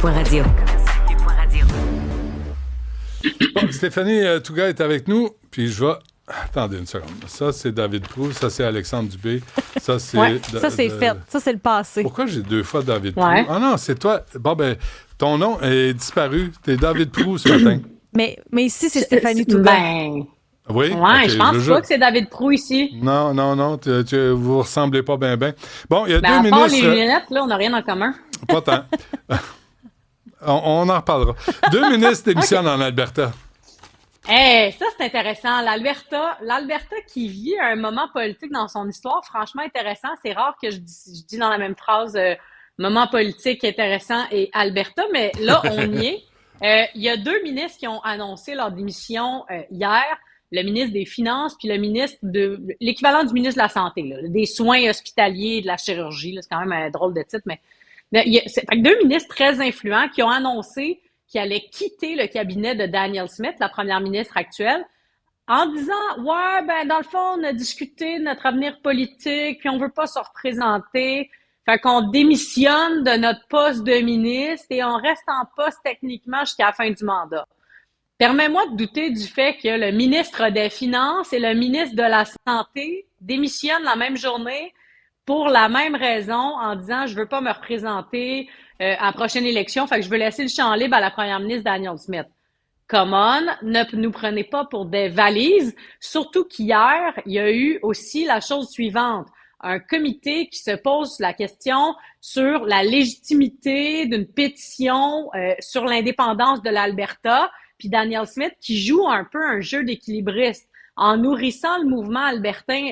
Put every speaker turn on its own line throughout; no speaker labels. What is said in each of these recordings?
Cube.radio.
Bon, Stéphanie Touga est avec nous, puis je vais... Attendez une seconde. Ça, c'est David Proulx. Ça, c'est Alexandre Dubé. Ça, c'est...
ça, c'est fait. Ça, c'est le passé.
Pourquoi j'ai deux fois David Proulx? Ah non, c'est toi. Bon, ben, ton nom est disparu. T'es David Proulx ce matin.
Mais ici, c'est Stéphanie Touga.
Oui?
Ouais,
okay,
je pense pas que c'est David Proulx ici.
Non, vous ressemblez pas bien. Bon, il y a deux
à
ministres...
part les lunettes, là, on n'a rien en commun.
Pas tant. on en reparlera. Deux ministres démissionnent en Alberta.
Ça, c'est intéressant. L'Alberta qui vit un moment politique dans son histoire, franchement intéressant. C'est rare que je dis dans la même phrase moment politique intéressant et Alberta, mais là, on y est. Il y a deux ministres qui ont annoncé leur démission hier. Le ministre des Finances puis le ministre de l'équivalent du ministre de la Santé, là, des soins hospitaliers et de la chirurgie. Là, c'est quand même un drôle de titre, mais fait que deux ministres très influents qui ont annoncé qu'ils allaient quitter le cabinet de Danielle Smith, la première ministre actuelle, en disant « Ouais, ben dans le fond, on a discuté de notre avenir politique, puis on veut pas se représenter. Fait qu'on démissionne de notre poste de ministre et on reste en poste techniquement jusqu'à la fin du mandat. » Permets-moi de douter du fait que le ministre des Finances et le ministre de la Santé démissionnent la même journée pour la même raison, en disant « Je veux pas me représenter à la prochaine élection, fait que je veux laisser le champ libre à la première ministre Danielle Smith. » Come on, ne nous prenez pas pour des valises, surtout qu'hier, il y a eu aussi la chose suivante. Un comité qui se pose la question sur la légitimité d'une pétition sur l'indépendance de l'Alberta, puis Danielle Smith qui joue un peu un jeu d'équilibriste en nourrissant le mouvement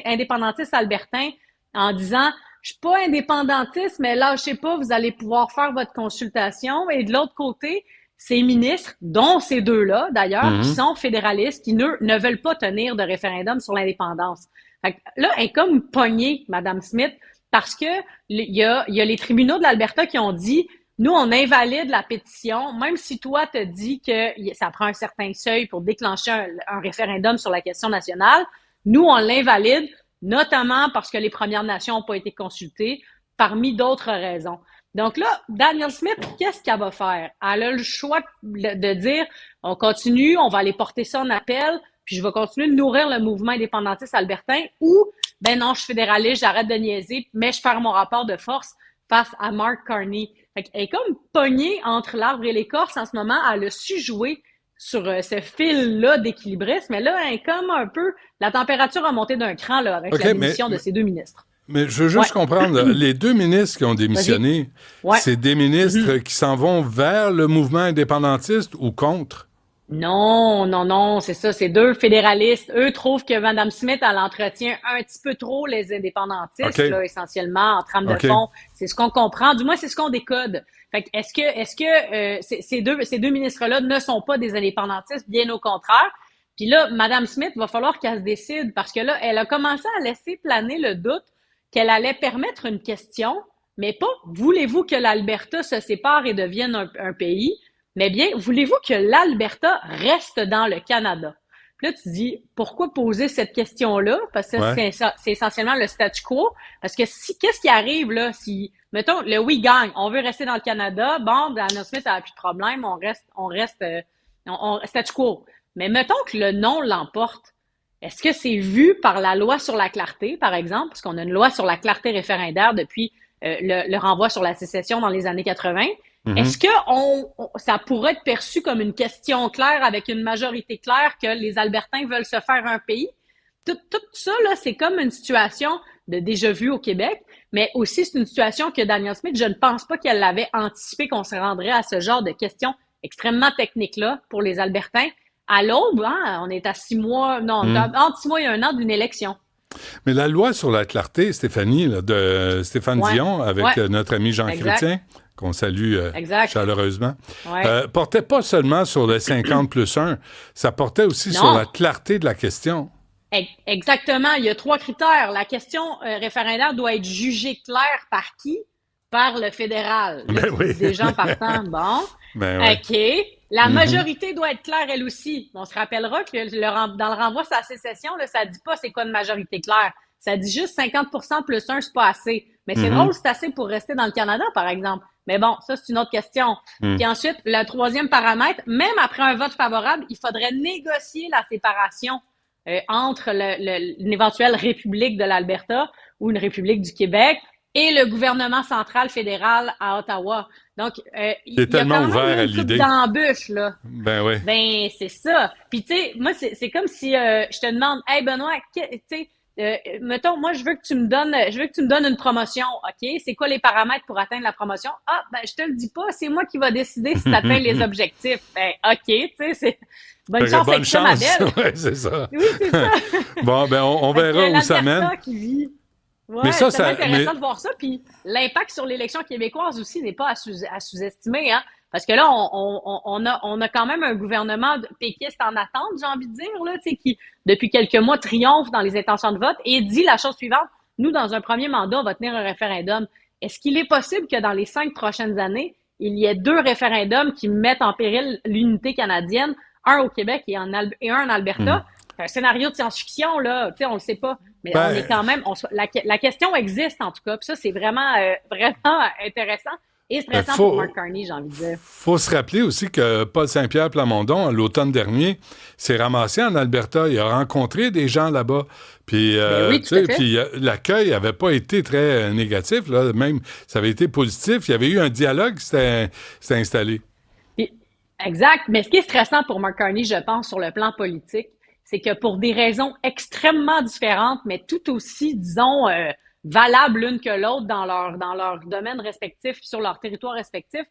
indépendantiste albertain, en disant « Je suis pas indépendantiste, mais lâchez pas, vous allez pouvoir faire votre consultation. » Et de l'autre côté, ces ministres, dont ces deux-là d'ailleurs, qui sont fédéralistes, qui ne veulent pas tenir de référendum sur l'indépendance. Fait que là, elle est comme pognée, Mme Smith, parce que il y a les tribunaux de l'Alberta qui ont dit « Nous, on invalide la pétition, même si toi te dis que ça prend un certain seuil pour déclencher un référendum sur la question nationale. Nous, on l'invalide. » Notamment parce que les Premières Nations n'ont pas été consultées, parmi d'autres raisons. Donc là, Danielle Smith, qu'est-ce qu'elle va faire? Elle a le choix de dire, on continue, on va aller porter ça en appel, puis je vais continuer de nourrir le mouvement indépendantiste albertain, ou, ben non, je suis fédéraliste, j'arrête de niaiser, mais je perds mon rapport de force face à Mark Carney. Fait qu'elle est comme pognée entre l'arbre et l'écorce en ce moment, elle a su jouer sur ce fil-là d'équilibrisme, mais là, hein, comme un peu, la température a monté d'un cran là, avec la démission de ces deux ministres.
Mais je veux juste comprendre, les deux ministres qui ont démissionné, c'est des ministres qui s'en vont vers le mouvement indépendantiste ou contre?
Non, c'est ça, c'est deux fédéralistes. Eux trouvent que Mme Smith, elle entretient un petit peu trop les indépendantistes, là, essentiellement, en trame de fond. C'est ce qu'on comprend, du moins c'est ce qu'on décode. Fait que est-ce que ces deux ministres-là ne sont pas des indépendantistes, bien au contraire? Puis là, Mme Smith, va falloir qu'elle se décide, parce que là, elle a commencé à laisser planer le doute qu'elle allait permettre une question, mais pas « Voulez-vous que l'Alberta se sépare et devienne un pays? » Mais bien, voulez-vous que l'Alberta reste dans le Canada? Puis là, tu te dis, pourquoi poser cette question-là? Parce que c'est essentiellement le statu quo. Parce que qu'est-ce qui arrive là si, mettons, le oui gagne, on veut rester dans le Canada, bon, Danielle Smith n'a plus de problème, on reste statu quo. Mais mettons que le non l'emporte. Est-ce que c'est vu par la loi sur la clarté, par exemple, parce qu'on a une loi sur la clarté référendaire depuis le renvoi sur la sécession dans les années 80? Est-ce que ça pourrait être perçu comme une question claire avec une majorité claire que les Albertains veulent se faire un pays? Tout ça, là, c'est comme une situation de déjà-vu au Québec, mais aussi c'est une situation que Danielle Smith, je ne pense pas qu'elle l'avait anticipé qu'on se rendrait à ce genre de questions extrêmement techniques-là pour les Albertains. À l'aube, on est à 6 mois, entre 6 mois et 1 an d'une élection.
Mais la loi sur la clarté, Stéphanie, là, de Stéphane Dion, avec notre ami Jean Chrétien, qu'on salue chaleureusement, portait pas seulement sur le 50+1, ça portait aussi sur la clarté de la question.
Exactement. Il y a 3 critères. La question référendaire doit être jugée claire par qui? Par le fédéral.
Ben oui.
Des gens partant, bon.
Ben ouais.
OK. La majorité doit être claire, elle aussi. On se rappellera que dans le renvoi sur la sécession, là, ça dit pas c'est quoi une majorité claire. Ça dit juste 50% plus 1, c'est pas assez. Mais c'est drôle, c'est assez pour rester dans le Canada, par exemple. Mais bon, ça, c'est une autre question. Puis ensuite, le troisième paramètre, même après un vote favorable, il faudrait négocier la séparation entre une éventuelle république de l'Alberta ou une république du Québec et le gouvernement central fédéral à Ottawa. Donc, il y a
tellement
quand même
ouvert à
une couple
l'idée.
d'embûches, là.
Ben oui.
Ben, c'est ça. Puis, tu sais, moi, c'est comme si je te demande, hey, Benoît, tu sais, mettons, moi, je veux que tu me donnes une promotion, OK? C'est quoi les paramètres pour atteindre la promotion? Ah, ben, je te le dis pas, c'est moi qui va décider si tu atteins les objectifs. Ben, OK, tu sais, c'est bonne chance avec ça, ma belle.
Ouais, c'est ça.
Oui, c'est ça.
Bon, ben, on verra où ça mène.
Qui vit. Ouais,
mais ça,
c'est intéressant de voir ça. Puis l'impact sur l'élection québécoise aussi n'est pas à sous-estimer, hein. Parce que là, on a quand même un gouvernement péquiste en attente, j'ai envie de dire, là, tu sais, qui, depuis quelques mois, triomphe dans les intentions de vote et dit la chose suivante. Nous, dans un premier mandat, on va tenir un référendum. Est-ce qu'il est possible que dans les 5 prochaines années, il y ait 2 référendums qui mettent en péril l'unité canadienne, un au Québec et un en Alberta? C'est un scénario de science-fiction, là, tu sais, on le sait pas. Mais on est quand même, la question existe, en tout cas. Puis ça, c'est vraiment, vraiment intéressant. Et stressant pour Mark Carney, j'ai envie de dire.
Faut se rappeler aussi que Paul Saint-Pierre Plamondon, l'automne dernier, s'est ramassé en Alberta. Il a rencontré des gens là-bas. Puis, puis l'accueil n'avait pas été très négatif. Là. Même, ça avait été positif. Il y avait eu un dialogue qui s'était installé.
Puis, exact. Mais ce qui est stressant pour Mark Carney, je pense, sur le plan politique, c'est que pour des raisons extrêmement différentes, mais tout aussi, disons, valables l'une que l'autre dans leur domaine respectif, sur leur territoire respectif,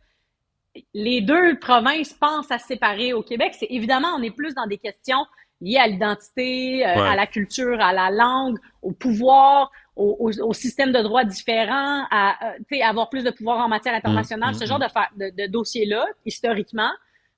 les 2 provinces pensent à se séparer au Québec. C'est évidemment, on est plus dans des questions liées à l'identité, à la culture, à la langue, au pouvoir, au système de droit différent, à avoir plus de pouvoir en matière internationale, ce genre de dossiers-là, historiquement,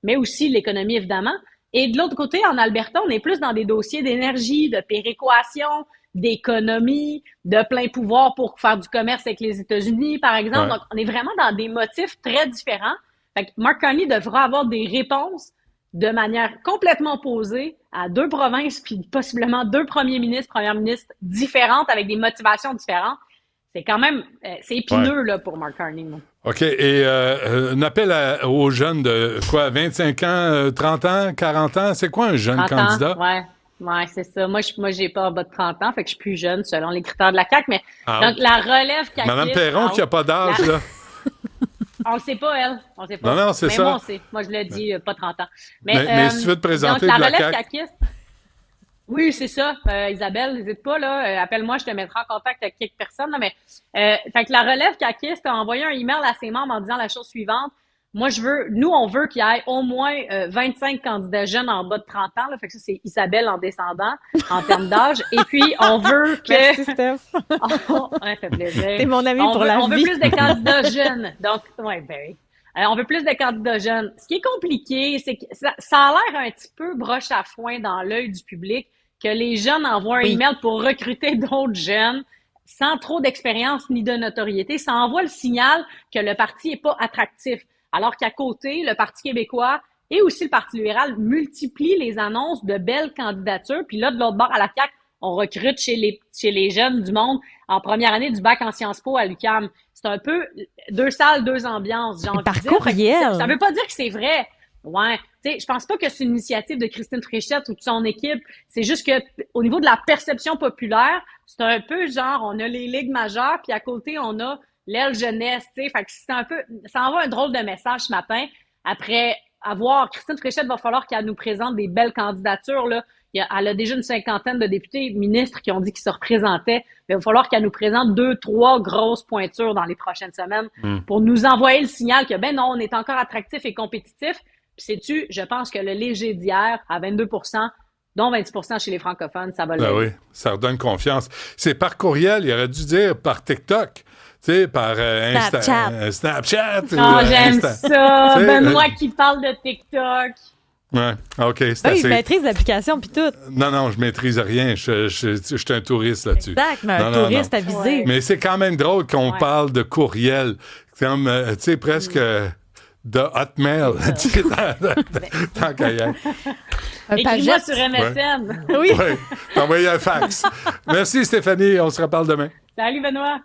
mais aussi l'économie, évidemment. Et de l'autre côté, en Alberta, on est plus dans des dossiers d'énergie, de péréquation, d'économie, de plein pouvoir pour faire du commerce avec les États-Unis, par exemple. Donc, on est vraiment dans des motifs très différents. Fait que Mark Carney devra avoir des réponses de manière complètement opposée à 2 provinces, puis possiblement 2 premiers ministres, premières ministres différentes, avec des motivations différentes. C'est quand même, c'est épineux, là, pour Mark Carney. Là.
OK. Et un appel aux jeunes de, 25 ans, 30 ans, 40 ans? C'est quoi un jeune candidat?
Ouais, c'est ça. Moi, j'ai pas en bas de 30 ans, fait que je suis plus jeune selon les critères de la CAQ, mais donc la relève CAQiste...
Madame Perron qui a pas d'âge, là.
On le sait pas, elle. On le sait pas.
Non, c'est ça.
Moi, on sait. Moi, je l'ai dit, pas 30 ans.
Mais si tu veux te présenter
donc,
de la
relève
CAQ...
CAQiste... Oui, c'est ça. Isabelle, n'hésite pas, là. Appelle-moi, je te mettrai en contact avec quelques personnes, là, mais fait que la relève CAQiste a envoyé un email à ses membres en disant la chose suivante. Moi, on veut qu'il y ait au moins 25 candidats jeunes en bas de 30 ans. Là, fait que ça, c'est Isabelle en descendant, en termes d'âge. Et puis, on veut que...
Merci, Steph.
Ça fait plaisir.
T'es mon ami pour la vie.
On veut plus de candidats jeunes. Donc, ouais, ben on veut plus de candidats jeunes. Ce qui est compliqué, c'est que ça a l'air un petit peu broche à foin dans l'œil du public que les jeunes envoient un email pour recruter d'autres jeunes sans trop d'expérience ni de notoriété. Ça envoie le signal que le parti est pas attractif. Alors qu'à côté, le Parti québécois et aussi le Parti libéral multiplient les annonces de belles candidatures. Puis là, de l'autre bord, à la CAQ, on recrute chez les jeunes du monde en première année du bac en Sciences Po à l'UQAM. C'est un peu 2 salles, 2 ambiances, j'ai envie de dire.
Par courriel.
Ça veut pas dire que c'est vrai. Ouais. Tu sais, je pense pas que c'est une initiative de Christine Fréchette ou de son équipe. C'est juste que, au niveau de la perception populaire, c'est un peu genre, on a les ligues majeures, puis à côté, on a l'aile jeunesse, tu sais. Fait que c'est un peu, ça envoie un drôle de message ce matin. Après Christine Fréchette, va falloir qu'elle nous présente des belles candidatures, là. Elle a déjà une 50aine de députés ministres qui ont dit qu'ils se représentaient. Mais il va falloir qu'elle nous présente 2, 3 grosses pointures dans les prochaines semaines pour nous envoyer le signal que, ben non, on est encore attractif et compétitif. Puis sais-tu, je pense que le léger d'hier, à 22%, dont 20% chez les francophones, ça va le
oui, ça redonne confiance. C'est par courriel, il aurait dû dire par TikTok. Tu sais, par Snapchat.
J'aime ça. Benoît qui parle de TikTok.
Ouais, OK, c'est
oui,
assez.
je maîtrise l'application puis tout.
Non, je maîtrise rien. Je suis un touriste là-dessus.
Exact, mais un touriste avisé. Ouais.
Mais c'est quand même drôle qu'on parle de courriel. Comme, tu sais, presque de Hotmail. Tant qu'à y être.
Écris-moi sur MSN.
Oui. T'envoyer un fax. Merci, Stéphanie. On se reparle demain.
Salut, Benoît.